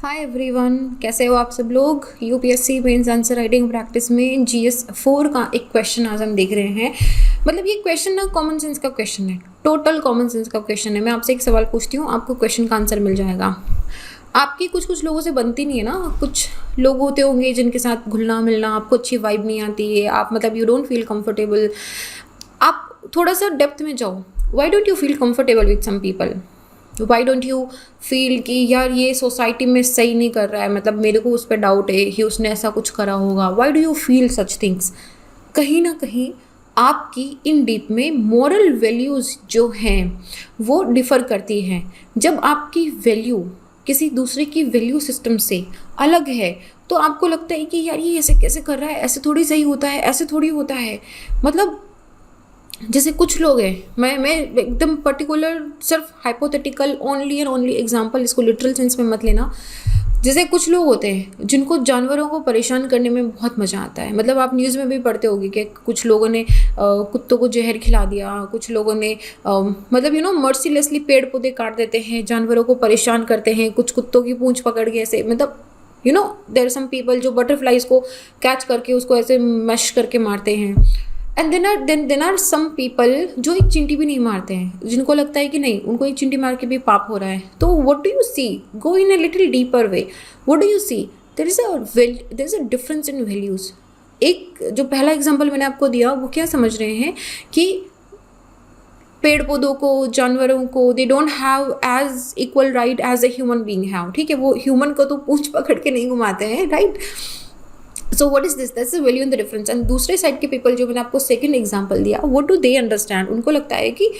Hi everyone, कैसे हो आप सब लोग। UPSC mains answer writing practice में GS 4 का एक क्वेश्चन आज हम देख रहे हैं। मतलब ये क्वेश्चन ना कॉमन सेंस का क्वेश्चन है, टोटल कॉमन सेंस का क्वेश्चन है। मैं आपसे एक सवाल पूछती हूँ, आपको क्वेश्चन का आंसर मिल जाएगा। आपकी कुछ कुछ लोगों से बनती नहीं है ना, कुछ लोग होते होंगे जिनके साथ घुलना मिलना आपको अच्छी वाइब नहीं आती है, आप मतलब यू डोंट फील कंफर्टेबल। आप थोड़ा सा डेप्थ में जाओ। Why don't you feel comfortable with some people? Why don't you feel कि यार ये सोसाइटी में सही नहीं कर रहा है, मतलब मेरे को उस पर डाउट है कि उसने ऐसा कुछ करा होगा। Why do you feel such things? कहीं ना कहीं आपकी इन डीप में मॉरल वैल्यूज़ जो हैं वो डिफ़र करती हैं। जब आपकी वैल्यू किसी दूसरे की वैल्यू सिस्टम से अलग है तो आपको लगता है कि यार ये ऐसे कैसे कर रहा है, ऐसे थोड़ी सही होता है, ऐसे थोड़ी होता है। मतलब जैसे कुछ लोग हैं, मैं एकदम पर्टिकुलर सिर्फ hypothetical only and only example, इसको लिटरल सेंस में मत लेना। जैसे कुछ लोग होते हैं जिनको जानवरों को परेशान करने में बहुत मज़ा आता है। मतलब आप न्यूज़ में भी पढ़ते होंगे कि कुछ लोगों ने कुत्तों को जहर खिला दिया, कुछ लोगों ने मतलब मर्सीलेसली पेड़ पौधे काट देते हैं, जानवरों को परेशान करते हैं, कुछ कुत्तों की पूंछ पकड़ के ऐसे, मतलब देयर आर सम पीपल जो बटरफ्लाइज को कैच करके उसको ऐसे मैश करके मारते हैं। And then are some people जो एक चींटी भी नहीं मारते हैं, जिनको लगता है कि नहीं, उनको एक चींटी मार के भी पाप हो रहा है। तो what do you see? Go in a little deeper way. What do you see? There is a difference in values. एक जो पहला एग्जांपल मैंने आपको दिया वो क्या समझ रहे हैं कि पेड़ पौधों को, जानवरों को, they don't have as equal right as a human being have. ठीक है, वो ह्यूमन को तो पूंछ पकड़ के नहीं घुमाते हैं, right? So what is this? That's the value in the difference. And दूसरे साइड के पीपल जो मैंने आपको सेकंड एग्जांपल दिया, व्हाट डू दे अंडरस्टैंड? उनको लगता है कि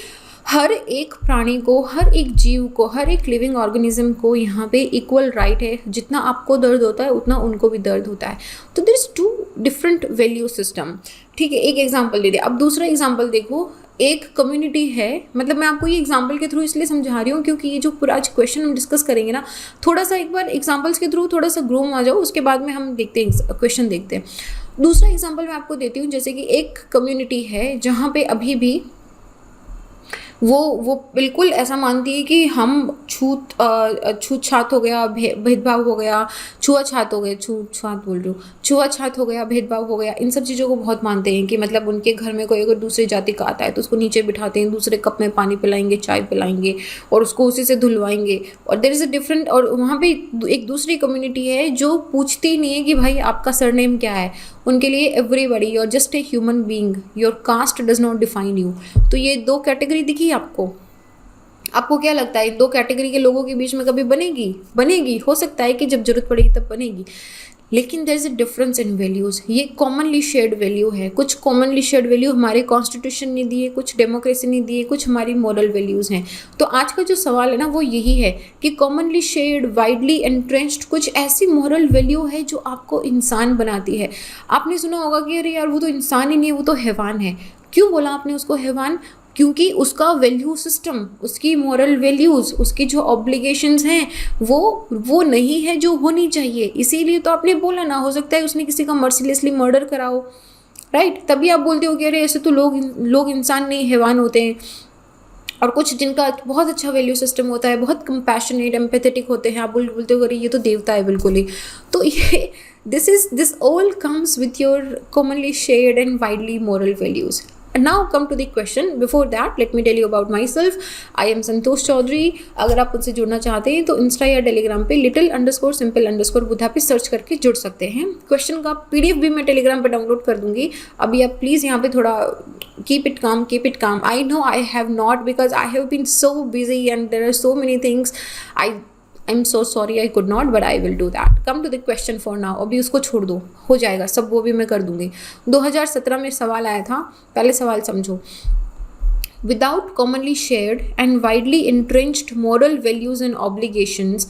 हर एक प्राणी को, हर एक जीव को, हर एक लिविंग ऑर्गेनिज्म को यहाँ पे इक्वल राइट है। जितना आपको दर्द होता है उतना उनको भी दर्द होता है। तो there is two different value system. ठीक है, एक एग्जाम्पल दे दिया। अब दूसरा एग्जाम्पल देखो। एक कम्युनिटी है, मतलब मैं आपको ये एग्जाम्पल के थ्रू इसलिए समझा रही हूँ क्योंकि ये जो पूरा आज क्वेश्चन हम डिस्कस करेंगे ना, थोड़ा सा एक बार एग्जाम्पल्स के थ्रू थोड़ा सा ग्रो आ जाओ, उसके बाद में हम देखते हैं, क्वेश्चन देखते हैं। दूसरा एग्जाम्पल मैं आपको देती हूँ। जैसे कि एक कम्युनिटी है जहाँ पे अभी भी वो बिल्कुल ऐसा मानती है कि हम छूत छात हो गया, भेदभाव हो गया, छुआछात हो गया, छूछात बोल रही हूँ, छुआछात हो गया, भेदभाव हो गया, इन सब चीज़ों को बहुत मानते हैं कि मतलब उनके घर में कोई अगर दूसरी जाति का आता है तो उसको नीचे बिठाते हैं, दूसरे कप में पानी पिलाएंगे, चाय पिलाएंगे और उसको उसी से धुलवाएंगे। और देयर इज़ अ डिफरेंट, और वहाँ पे एक दूसरी कम्युनिटी है जो पूछती नहीं है कि भाई आपका सरनेम क्या है। उनके लिए everybody, you are just a human being, your caste does not define you. तो ये दो कैटेगरी दिखी आपको? आपको क्या लगता है इन दो कैटेगरी के लोगों के बीच में कभी बनेगी? हो सकता है कि जब जरूरत पड़ेगी तब बनेगी, लेकिन there is a difference in values. ये कॉमनली शेयर्ड वैल्यू है। कुछ कॉमनली शेयर्ड वैल्यू हमारे कॉन्स्टिट्यूशन ने दी है, कुछ डेमोक्रेसी ने दी है, कुछ हमारी मॉरल वैल्यूज़ हैं। तो आज का जो सवाल है ना वो यही है कि कॉमनली शेयर्ड, वाइडली एंट्रेंच्ड कुछ ऐसी मॉरल वैल्यू है जो आपको इंसान बनाती है। आपने सुना होगा कि अरे यार वो तो इंसान ही नहीं है, वो तो हैवान है। क्यों बोला आपने उसको हैवान? क्योंकि उसका वैल्यू सिस्टम, उसकी मॉरल वैल्यूज़, उसकी जो ऑब्लिगेशंस हैं वो नहीं है जो होनी चाहिए। इसीलिए तो आपने बोला ना, हो सकता है उसने किसी का मर्सीलेसली मर्डर करा हो, राइट? तभी आप बोलते हो कि अरे ऐसे तो लोग इंसान नहीं, हैवान होते हैं। और कुछ जिनका बहुत अच्छा वैल्यू सिस्टम होता है, बहुत कंपैशनेट, एम्पैथेटिक होते हैं, आप बोलते हो अरे ये तो देवता है बिल्कुल ही। तो ये this all comes with your commonly shared and widely moral values. And now come to the question. Before that, let me tell you about myself. I am संतोष चौधरी। अगर आप मुझसे जुड़ना चाहते हैं तो इंस्टा या टेलीग्राम पे little_simple_बुधा पे सर्च करके जुड़ सकते हैं। क्वेश्चन का PDF भी मैं टेलीग्राम पे डाउनलोड कर दूंगी। अभी आप प्लीज़ यहाँ पे थोड़ा keep it calm. I know I have not, because I have been so busy and there are so many things. I'm so sorry I could not, but I will do that. Come to the question for now. अभी उसको छोड़ दो, हो जाएगा सब, वो भी मैं कर दूंगी। 2017 में सवाल आया था, पहले सवाल समझो। Without commonly shared and widely entrenched moral values and obligations,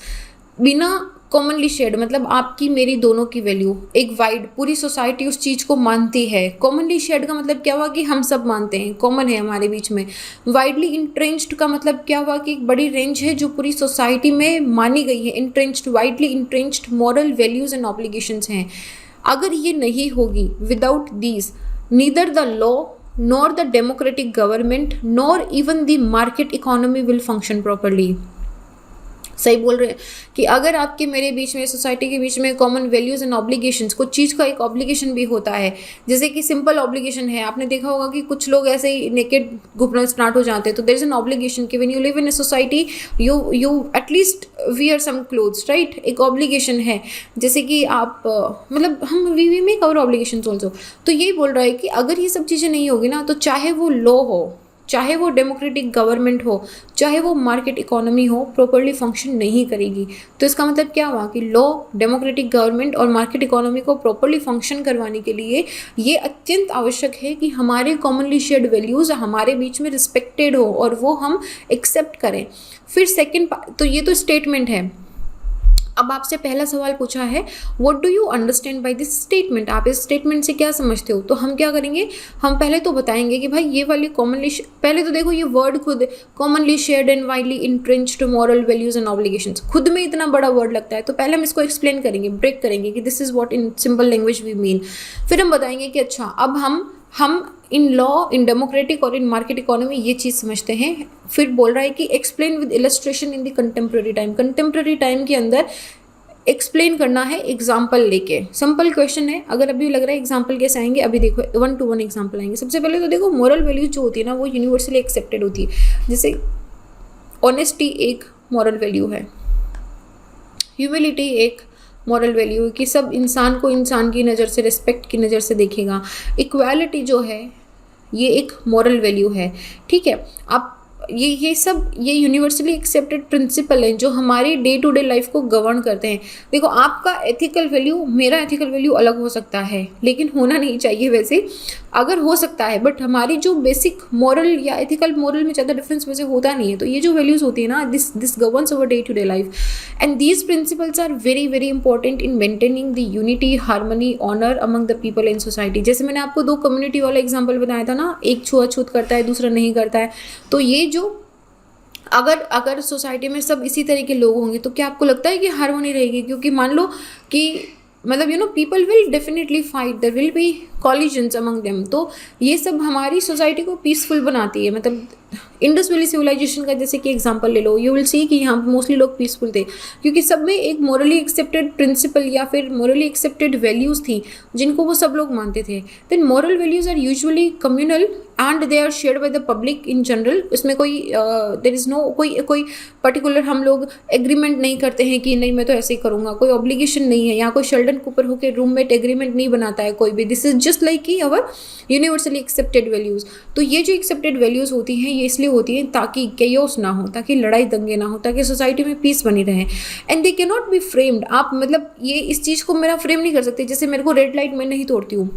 बिना कॉमनली शेयर्ड मतलब आपकी मेरी दोनों की वैल्यू, एक वाइड पूरी सोसाइटी उस चीज़ को मानती है। कॉमनली शेयर्ड का मतलब क्या हुआ कि हम सब मानते हैं, कॉमन है हमारे बीच में। वाइडली इंट्रेंच्ड का मतलब क्या हुआ कि एक बड़ी रेंज है जो पूरी सोसाइटी में मानी गई है। Entrenched, widely entrenched moral values and obligations हैं। अगर ये नहीं होगी, without these neither the law nor the democratic government nor even the market economy will function properly. सही बोल रहे हैं कि अगर आपके मेरे बीच में, सोसाइटी के बीच में कॉमन वैल्यूज़ एंड ऑब्लिगेशंस, कुछ चीज़ का एक ऑब्लिगेशन भी होता है, जैसे कि सिंपल ऑब्लिगेशन है, आपने देखा होगा कि कुछ लोग ऐसे ही नेकेड घूमना स्टार्ट हो जाते हैं, तो देयर इज एन ऑब्लिगेशन कि when you live in a society you at least wear some clothes, right, एक ऑब्लिगेशन है, जैसे कि आप मतलब हम we make our obligations also. तो यही बोल रहा है कि अगर ये सब चीज़ें नहीं होगी ना, तो चाहे वो लॉ हो, चाहे वो डेमोक्रेटिक गवर्नमेंट हो, चाहे वो मार्केट इकोनॉमी हो, प्रॉपरली फंक्शन नहीं करेगी। तो इसका मतलब क्या हुआ कि लॉ, डेमोक्रेटिक गवर्नमेंट और मार्केट इकोनॉमी को प्रॉपरली फंक्शन करवाने के लिए ये अत्यंत आवश्यक है कि हमारे कॉमनली शेयर्ड वैल्यूज़ हमारे बीच में रिस्पेक्टेड हो और वो हम एक्सेप्ट करें। फिर सेकेंड, तो ये तो स्टेटमेंट है। अब आपसे पहला सवाल पूछा है, what do you understand by this statement, आप इस स्टेटमेंट से क्या समझते हो? तो हम क्या करेंगे, हम पहले तो बताएंगे कि भाई ये वाली कॉमनली, पहले तो देखो ये वर्ड खुद, commonly shared and widely entrenched moral values and obligations, खुद में इतना बड़ा वर्ड लगता है, तो पहले हम इसको एक्सप्लेन करेंगे, ब्रेक करेंगे कि this is what in simple language we mean. फिर हम बताएंगे कि अच्छा अब हम इन लॉ, इन डेमोक्रेटिक और इन मार्केट इकोनॉमी ये चीज़ समझते हैं। फिर बोल रहा है कि explain with illustration in the contemporary time, contemporary time के अंदर एक्सप्लेन करना है एग्जाम्पल लेके। सिंपल क्वेश्चन है, अगर अभी लग रहा है एग्जाम्पल कैसे आएंगे, अभी देखो 1 to 1 एग्जाम्पल आएंगे। सबसे पहले तो देखो मोरल वैल्यूज जो होती है ना वो यूनिवर्सली एक्सेप्टेड होती है, जैसे ऑनेस्टी एक मॉरल वैल्यू है, ह्यूमिलिटी एक मॉरल वैल्यू है कि सब इंसान को इंसान की नज़र से, रिस्पेक्ट की नज़र से देखेगा। इक्वालिटी जो है ये एक मॉरल वैल्यू है, ठीक है। आप ये सब ये यूनिवर्सली एक्सेप्टेड प्रिंसिपल हैं जो हमारी डे टू डे लाइफ को गवर्न करते हैं। देखो आपका एथिकल वैल्यू, मेरा एथिकल वैल्यू अलग हो सकता है, लेकिन होना नहीं चाहिए वैसे, अगर हो सकता है, बट हमारी जो बेसिक मॉरल या एथिकल मॉरल में ज़्यादा डिफरेंस वैसे होता नहीं है। तो ये जो वैल्यूज़ होती है ना, this governs our day to day life, and these principles are very very important in maintaining the unity, harmony, honour among the people in society. जैसे मैंने आपको 2 कम्युनिटी वाला एग्जाम्पल बताया था ना, एक छुआछूत करता है, दूसरा नहीं करता है। तो ये जो अगर सोसाइटी में सब इसी तरह के लोग होंगे तो क्या आपको लगता है कि हार्मनी रहेगी? क्योंकि मान लो कि मतलब people will definitely fight, there will be collisions among them. तो ये सब हमारी सोसाइटी को पीसफुल बनाती है। मतलब इंडस वैली सिविलाइजेशन का जैसे कि एग्जांपल ले लो, यू विल सी कि यहाँ पर मोस्टली लोग पीसफुल थे क्योंकि सब में एक मोरली एक्सेप्टेड प्रिंसिपल या फिर मोरली एक्सेप्टेड वैल्यूज़ थी जिनको वो सब लोग मानते थे। Then moral values are usually communal and they are shared by the public in general. इसमें कोई देयर इज़ नो कोई पर्टिकुलर हम लोग एग्रीमेंट नहीं करते हैं कि नहीं मैं तो ऐसे ही करूँगा, कोई ऑब्लिगेशन नहीं है। यहाँ कोई शेल्डन कूपर होकर रूममेट एग्रीमेंट नहीं बनाता है कोई भी। दिस इज जस्ट लाइक कि अवर यूनिवर्सली एक्सेप्टेड वैल्यूज़। तो ये जो एक्सेप्टेड वैल्यूज़ होती हैं ये इसलिए होती हैं ताकि केयोस ना हो, ताकि लड़ाई दंगे ना हो, ताकि सोसाइटी में पीस बनी रहे। And they can not be framed. आप मतलब ये इस चीज़ को मेरा फ्रेम नहीं कर सकते। जैसे मेरे को रेड लाइट मैं नहीं तोड़ती हूँ,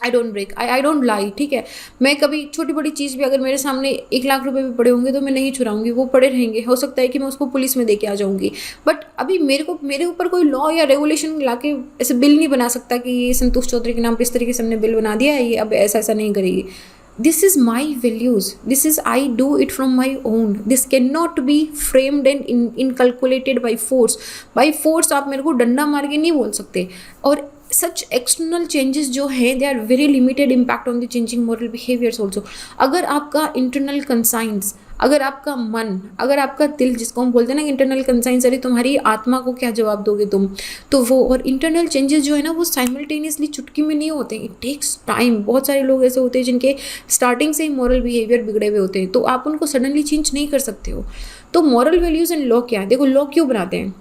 I don't break, I don't lie, ठीक है। मैं कभी छोटी बड़ी चीज़ भी अगर मेरे सामने 1 लाख रुपए भी पड़े होंगे तो मैं नहीं चुराऊंगी, वो पड़े रहेंगे। हो सकता है कि मैं उसको पुलिस में दे के आ जाऊंगी, बट अभी मेरे ऊपर कोई लॉ या रेगुलेशन लाके ऐसे बिल नहीं बना सकता कि ये संतोष चौधरी के नाम पर इस तरीके से हमने बिल बना दिया है, ये अब ऐसा नहीं करेगी। This is my values. This is I do it from my own. This cannot be framed and inculcated by force. By force आप मेरे को डंडा मार के नहीं बोल सकते। और सच एक्सटर्नल चेंजेस जो है they are very limited impact on the changing moral behaviours also. अगर आपका इंटरनल कंसाइंस, अगर आपका मन, अगर आपका दिल, जिसको हम बोलते हैं ना इंटरनल कंसाइंस, अरे तुम्हारी आत्मा को क्या जवाब दोगे तुम, तो वो और इंटरनल चेंजेस जो है ना वो साइमल्टेनियसली चुटकी में नहीं होते, इट टेक्स टाइम। बहुत सारे लोग ऐसे होते हैं जिनके स्टार्टिंग से ही मॉरल बिहेवियर बिगड़े हुए होते हैं, तो आप उनको सडनली चेंज नहीं कर सकते हो। तो मॉरल वैल्यूज़ एंड लॉ क्या है? देखो लॉ क्यों बनाते हैं?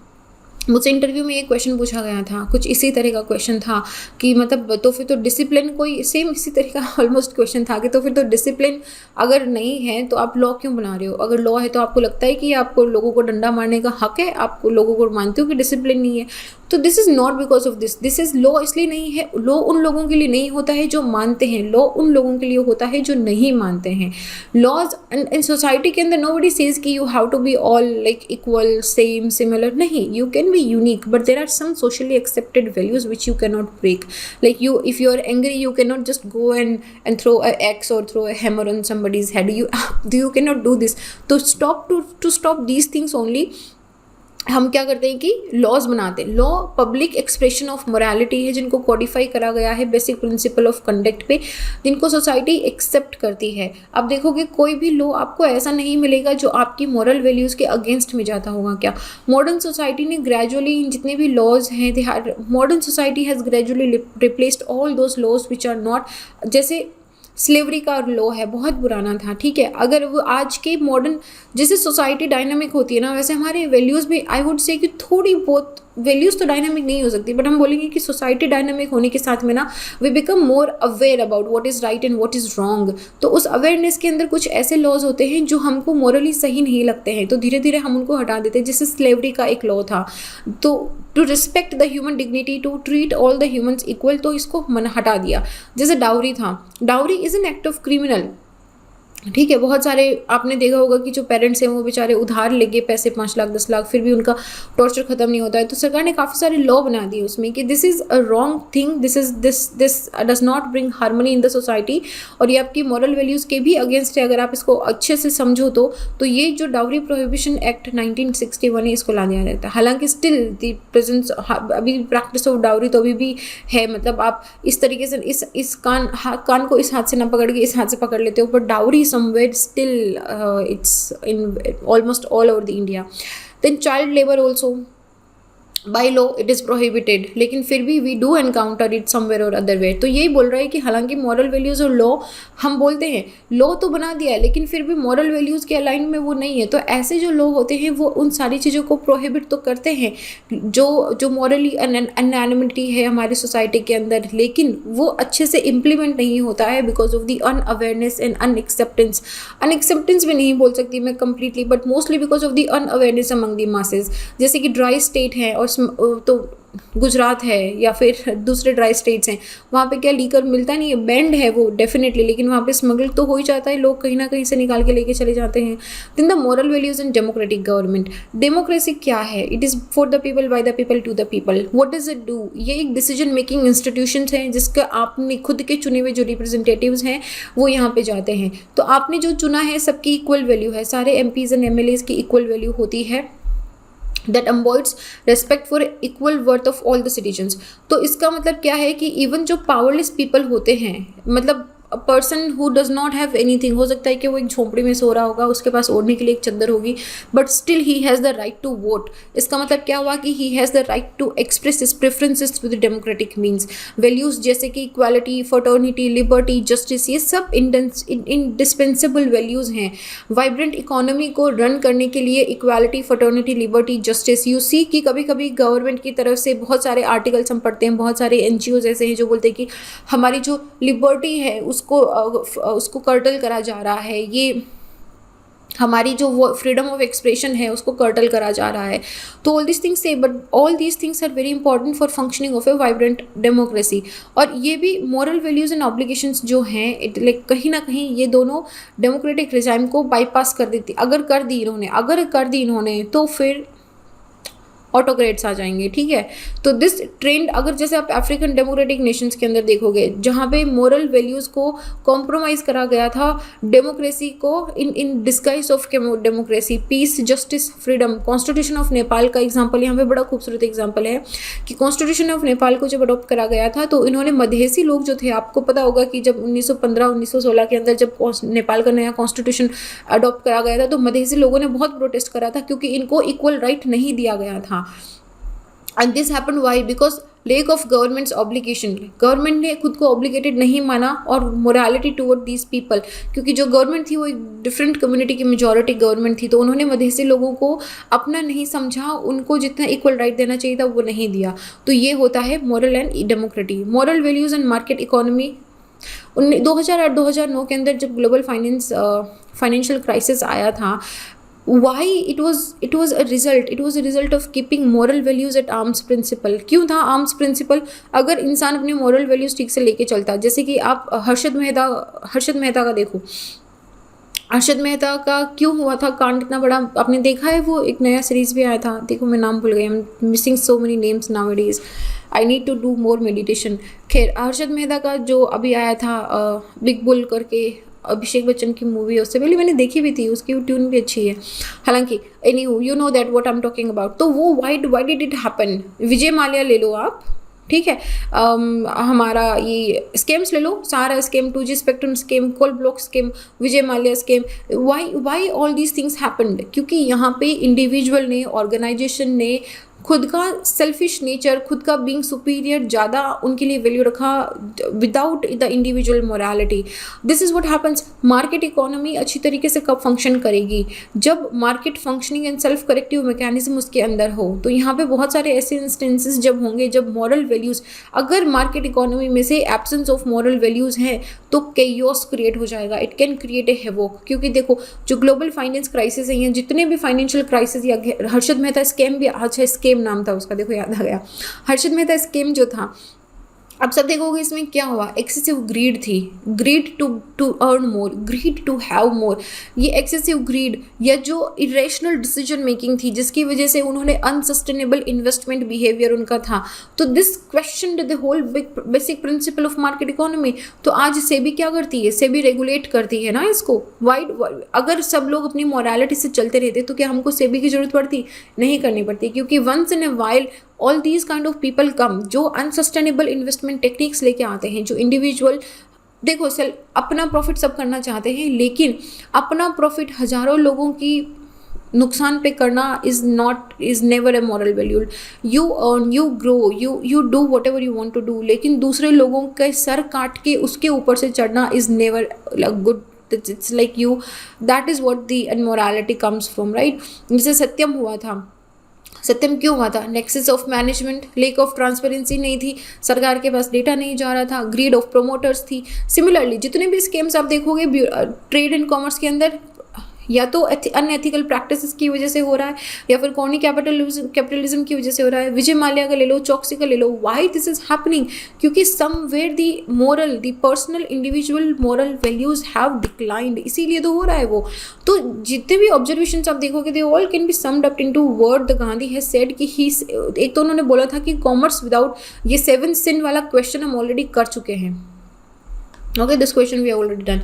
मुझसे इंटरव्यू में एक क्वेश्चन पूछा गया था, कुछ इसी तरह का क्वेश्चन था कि मतलब तो फिर तो डिसिप्लिन, कोई सेम इसी तरह का ऑलमोस्ट क्वेश्चन था कि तो फिर तो डिसिप्लिन अगर नहीं है तो आप लॉ क्यों बना रहे हो? अगर लॉ है तो आपको लगता है कि आपको लोगों को डंडा मारने का हक है, आपको लोगों को मानते हो कि डिसिप्लिन नहीं है। तो this is not because of this is law इसलिए नहीं है। लॉ उन लोगों के लिए नहीं होता है जो मानते हैं, लॉ उन लोगों के लिए होता है जो नहीं मानते हैं। लॉज इन सोसाइटी के अंदर नोबडी सेज कि you have to be all like equal, same, similar, नहीं, you can be unique, but there are some socially accepted values which you cannot break. Like if you are angry, you cannot just go and throw an axe or throw a hammer on somebody's head. You cannot do this. To stop these things only, हम क्या करते हैं कि laws बनाते हैं। Law public expression of morality है, जिनको Codify करा गया है बेसिक प्रिंसिपल ऑफ कंडक्ट पे, जिनको सोसाइटी एक्सेप्ट करती है। अब देखोगे कोई भी लॉ आपको ऐसा नहीं मिलेगा जो आपकी मॉरल वैल्यूज़ के अगेंस्ट में जाता होगा। क्या मॉडर्न सोसाइटी ने ग्रेजुअली जितने भी लॉज हैं, modern society has gradually replaced all those laws which are not, जैसे स्लेवरी का लॉ है, बहुत पुराना था, ठीक है। अगर वो आज के मॉडर्न, जैसे सोसाइटी डायनामिक होती है ना, वैसे हमारे वैल्यूज़ भी आई वुड से कि थोड़ी बहुत, वैल्यूज़ तो डायनामिक नहीं हो सकती, बट हम बोलेंगे कि सोसाइटी डायनामिक होने के साथ में ना we become more aware about what is right and what is wrong. तो उस अवेयरनेस के अंदर कुछ ऐसे लॉज होते हैं जो हमको मॉरली सही नहीं लगते हैं, तो धीरे धीरे हम उनको हटा देते हैं। जैसे स्लेवरी का एक लॉ था, तो to respect the human dignity, to treat all the humans equal, तो इसको हटा दिया। जैसे डाउरी था, dowry is an act of criminal, ठीक है। बहुत सारे आपने देखा होगा कि जो पेरेंट्स हैं वो बेचारे उधार लेके पैसे 5 लाख 10 लाख, फिर भी उनका टॉर्चर खत्म नहीं होता है। तो सरकार ने काफ़ी सारे लॉ बना दिए उसमें कि this is a wrong thing, this does not bring harmony in the society, और ये आपकी मॉरल वैल्यूज़ के भी अगेंस्ट है। अगर आप इसको अच्छे से समझो तो ये जो डाउरी प्रोहिबिशन एक्ट 1961 है, इसको ला दिया जाता है। हालांकि स्टिल द प्रेजेंस, अभी प्रैक्टिस ऑफ डाउरी तो अभी भी है, मतलब आप इस तरीके से इस कान को इस हाथ से ना पकड़ के इस हाथ से पकड़ लेते हो, पर dowry somewhere still it's in almost all over the India. Then child labor also, by law it is prohibited, लेकिन फिर भी we do encounter it somewhere और अदर वे। तो यही बोल रहा है कि हालांकि मॉरल वैल्यूज़ और लॉ, हम बोलते हैं लॉ तो बना दिया है, लेकिन फिर भी मॉरल वैल्यूज़ के अलाइन में वो नहीं है। तो ऐसे जो लॉ होते हैं वो उन सारी चीज़ों को प्रोहिबिट तो करते हैं जो मॉरली अनएनिमिटी है हमारी सोसाइटी के अंदर, लेकिन वो अच्छे से इम्प्लीमेंट नहीं होता है because of the unawareness and unacceptance. Unacceptance भी नहीं बोल सकती मैं completely, but mostly because of the unawareness among the masses. जैसे कि ड्राई स्टेट है, और तो गुजरात है या फिर दूसरे ड्राई स्टेट्स हैं, वहाँ पे क्या लीकर मिलता नहीं है, बैंड है वो डेफिनेटली, लेकिन वहाँ पे स्मगल तो हो ही जाता है, लोग कहीं ना कहीं से निकाल के लेके चले जाते हैं। Then the moral values in democratic government. Democracy क्या है? It is for the people, by the people, to the people. What does it do? ये एक डिसीजन मेकिंग इंस्टीट्यूशन है जिसका आपने खुद के चुने हुए जो रिप्रेजेंटेटिव्स हैं वो यहाँ पे जाते हैं। तो आपने जो चुना है सबकी इक्वल वैल्यू है, सारे एमपीज एंड एमएलएज की इक्वल वैल्यू होती है। That embodies respect for equal worth of all the citizens. तो इसका मतलब क्या है कि इवन जो पावरलेस पीपल होते हैं, मतलब a person who does not have anything, हो सकता है कि वो एक झोंपड़ी में सो रहा होगा, उसके पास ओढ़ने के लिए एक चद्दर होगी, but still he has the right to vote. इसका मतलब क्या हुआ कि he has the right to express his preferences with democratic means. Values जैसे कि इक्वालिटी, फर्टर्निटी, लिबर्टी, जस्टिस, ये सब इंडिस्पेंसिबल वैल्यूज़ हैं। वाइब्रेंट इकोनॉमी को रन करने के लिए equality, fraternity, liberty, justice. You see कि कभी कभी गवर्नमेंट की तरफ से बहुत सारे आर्टिकल्स हम पढ़ते हैं, बहुत सारे एनजीओज ऐसे हैं जो बोलते हैं कि हमारी जो लिबर्टी है उसको कर्टल करा जा रहा है, ये हमारी जो वो फ्रीडम ऑफ एक्सप्रेशन है उसको कर्टल करा जा रहा है। तो ऑल दिस थिंग्स से, but all this things are very important for functioning of a vibrant democracy. और ये भी मॉरल वैल्यूज़ एंड ऑब्लिगेशंस जो हैं, इट लाइक कहीं ना कहीं ये दोनों डेमोक्रेटिक रिजाइम को बाईपास कर देती। अगर कर दी इन्होंने तो फिर ऑटोक्रेट्स आ जाएंगे, ठीक है। तो दिस ट्रेंड, अगर जैसे आप अफ्रीकन डेमोक्रेटिक नेशंस के अंदर देखोगे जहाँ पे मोरल वैल्यूज़ को कॉम्प्रोमाइज़ करा गया था डेमोक्रेसी को, in disguise of democracy, peace, justice, freedom. Constitution of Nepal का एग्जाम्पल यहाँ पे बड़ा खूबसूरत एग्जाम्पल है कि कॉन्स्टिट्यूशन ऑफ नेपाल को जब अडॉप्ट करा गया था तो इन्होंने मधेसी लोग जो थे, आपको पता होगा कि जब 1915-1916 के अंदर जब नेपाल का नया कॉन्स्टिट्यूशन अडॉप्ट करा गया था तो मधेसी लोगों ने बहुत प्रोटेस्ट करा था क्योंकि इनको इक्वल राइट नहीं दिया गया था। And this happened why? Because lack of government's obligation. Government ने खुद को ऑब्लिगेटेड नहीं माना और मोरालिटी टूवर्ड दीज पीपल, क्योंकि जो गवर्नमेंट थी वो एक डिफरेंट कम्युनिटी की मेजॉरिटी गवर्नमेंट थी, तो उन्होंने मधेसी लोगों को अपना नहीं समझा, उनको जितना इक्वल राइट देना चाहिए था वो नहीं दिया। तो ये होता है moral and democracy. Moral values and market economy. 2008-2009 के अंदर जब ग्लोबल फाइनेंशियल क्राइसिस आया था, why it was a result of keeping moral values at arm's principle। क्यों था arm's principle? अगर इंसान अपनी moral values ठीक से लेके चलता, जैसे कि आप हर्षद मेहता का देखो, हर्षद मेहता का क्यों हुआ था कांड इतना बड़ा, आपने देखा है? वो एक नया सीरीज भी आया था, देखो मैं नाम भूल गई, I am missing so many names nowadays, I need to do more meditation. खैर, हर्षद मेहता का जो अभी आया था बिग बुल करके अभिषेक बच्चन की मूवी है, उससे पहले मैंने देखी भी थी, उसकी ट्यून भी अच्छी है। हालांकि any you know that what I am talking about. तो वो why did it happen, Vijay Mallya ले लो आप, ठीक है, हमारा ये स्कैम्स ले लो, सारा scam, 2G spectrum scam, coal block scam, Vijay Mallya scam, why all these things happened, क्योंकि यहाँ पे इंडिविजुअल ने, ऑर्गेनाइजेशन ने खुद का सेल्फिश नेचर, खुद का बीइंग सुपीरियर ज़्यादा उनके लिए वैल्यू रखा without the individual morality. This is what happens. Market economy अच्छी तरीके से कब फंक्शन करेगी, जब market functioning and self corrective mechanism उसके अंदर हो। तो यहाँ पे बहुत सारे ऐसे इंस्टेंसेस जब होंगे जब मॉरल वैल्यूज़, अगर मार्केट इकोनॉमी में से एब्सेंस ऑफ मॉरल वैल्यूज़ हैं तो केयोस क्रिएट हो जाएगा, इट कैन क्रिएट ए हेवोक। क्योंकि देखो जो ग्लोबल फाइनेंस क्राइसिस है, जितने भी फाइनेंशियल क्राइसिस, या हर्षद मेहता स्कैम भी, अच्छा स्कैम नाम था उसका, देखो याद आ गया, हर्षद मेहता स्कैम जो था, अब सब देखोगे इसमें क्या हुआ, एक्सेसिव ग्रीड थी, greed to earn more, greed to have more. ये एक्सेसिव ग्रीड या जो इरेशनल डिसीजन मेकिंग थी जिसकी वजह से उन्होंने अनसस्टेनेबल इन्वेस्टमेंट बिहेवियर उनका था, तो this questioned the whole basic principle of market economy. तो आज सेबी क्या करती है, सेबी रेगुलेट करती है ना इसको। वाइड अगर सब लोग अपनी मोरालिटी से चलते रहते तो क्या हमको सेबी की जरूरत पड़ती, नहीं करनी पड़ती, क्योंकि once in a while all these kind of people come, जो अनसस्टेनेबल इन्वेस्टमेंट टेक्निक्स लेके आते हैं, जो इंडिविजुअल, देखो सेल अपना प्रॉफिट सब करना चाहते हैं, लेकिन अपना प्रॉफिट हजारों लोगों की नुकसान पे करना is never a moral value. You earn, you grow, you do whatever you want to do, लेकिन दूसरे लोगों के सर काट के उसके ऊपर से चढ़ना is never good. It's like you, that is what the unmorality comes from, right. जैसे सत्यम हुआ था, सत्यम क्यों हुआ था, nexus of management, lack of transparency नहीं थी, सरकार के पास डेटा नहीं जा रहा था, ग्रीड ऑफ प्रोमोटर्स थी। सिमिलरली जितने भी स्कीम्स आप देखोगे ट्रेड एंड कॉमर्स के अंदर, या तो अनएथिकल प्रैक्टिसेस की वजह से हो रहा है, या फिर कॉर्नी कैपिटलिज्म की वजह से हो रहा है। विजय माल्या का ले लो, चौकसी का ले लो, व्हाई दिस इज हैपनिंग, क्योंकि somewhere the moral, the personal individual moral values have declined, इसीलिए तो हो रहा है वो। तो जितने भी ऑब्जर्वेशंस आप देखोगे they all can be summed up into word the Gandhi has said कि ही, एक तो उन्होंने बोला था कि कॉमर्स विदाउट, ये 7 sin वाला क्वेश्चन हम ऑलरेडी कर चुके हैं। Okay, this question we have already done.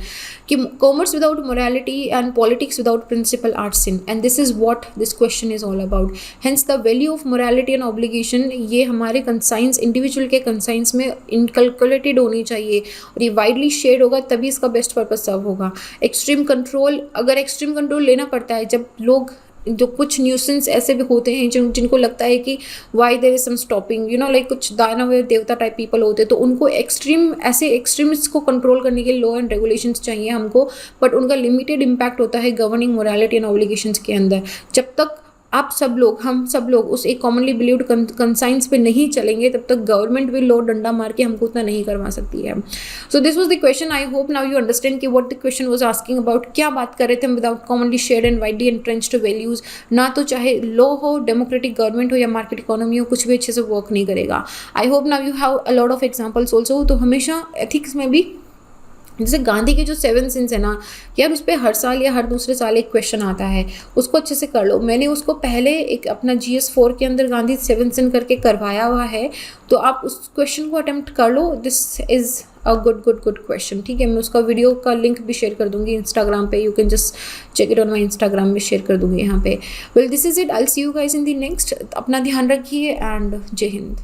कि commerce without morality and politics without principle are sin, and this is what this question is all about. Hence the value of morality and obligation, ये हमारे conscience, individual के conscience में inculcated होनी चाहिए, और ये widely shared होगा तभी इसका best purpose serve होगा। Extreme control, अगर extreme control लेना पड़ता है, जब लोग, जो कुछ न्यूसेंस ऐसे भी होते हैं जिनको लगता है कि why there is some stopping, you know, like कुछ दानव देवता टाइप पीपल होते हैं, तो उनको ऐसे एक्सट्रीमिस्ट को कंट्रोल करने के लिए लॉ एंड रेगुलेशंस चाहिए हमको, बट उनका लिमिटेड इम्पैक्ट होता है गवर्निंग मोरालिटी एंड ऑब्लिगेशंस के अंदर। जब तक आप सब लोग, हम सब लोग उस एक कॉमनली बिलीव्ड कंसाइंस पे नहीं चलेंगे, तब तक गवर्नमेंट भी लो डंडा मार के हमको उतना नहीं करवा सकती है। So this was the question. I hope now you understand कि what the question was asking about, क्या बात कर रहे थे हम without commonly shared and widely entrenched values. ना तो चाहे लॉ हो, डेमोक्रेटिक गवर्नमेंट हो या मार्केट इकोनॉमी हो, कुछ भी अच्छे से वर्क नहीं करेगा। आई hope now you have a lot of examples also. तो हमेशा एथिक्स में भी, जैसे गांधी के जो 7 sins है ना यार, उस पर हर साल या हर दूसरे साल एक क्वेश्चन आता है, उसको अच्छे से कर लो। मैंने उसको पहले एक अपना GS4 के अंदर गांधी 7 sin करके करवाया हुआ है, तो आप उस क्वेश्चन को अटेम्प्ट कर लो। This is a good question, ठीक है। मैं उसका वीडियो का लिंक भी शेयर कर दूंगी इंस्टाग्राम पे, you can just check it on my Instagram में, शेयर कर दूंगी यहाँ पे। Well this is it, I will see you guys in the next. अपना ध्यान रखिए एंड जय हिंद।